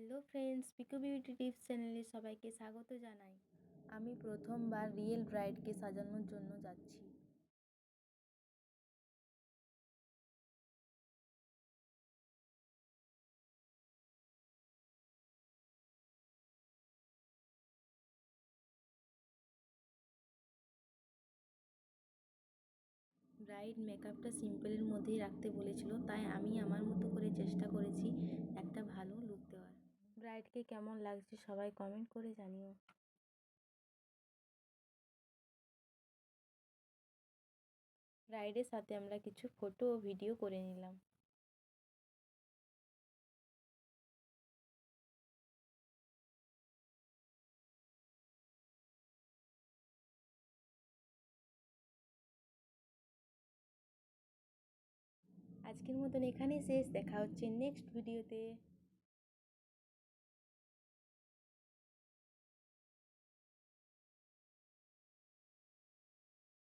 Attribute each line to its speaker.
Speaker 1: Hello friends, Piku beauty tips চ্যানেলে সবাইকে স্বাগত জানাই। আমি প্রথমবার রিয়েল ব্রাইডকে সাজানোর জন্য যাচ্ছি। ব্রাইড মেকআপটা সিম্পলের মধ্যেই রাখতে বলেছিল, তাই আমি আমার মতো করে চেষ্টা করেছি একটা ভালো লুক দেওয়ার। ব্রাইডকে কেমন লাগছে সবাই কমেন্ট করে জানিও। ব্রাইডের সাথে আমরা কিছু ফটো ও ভিডিও করে নিলাম। আজকের মতন এখানেই শেষ, দেখা হচ্ছে নেক্সট ভিডিওতে।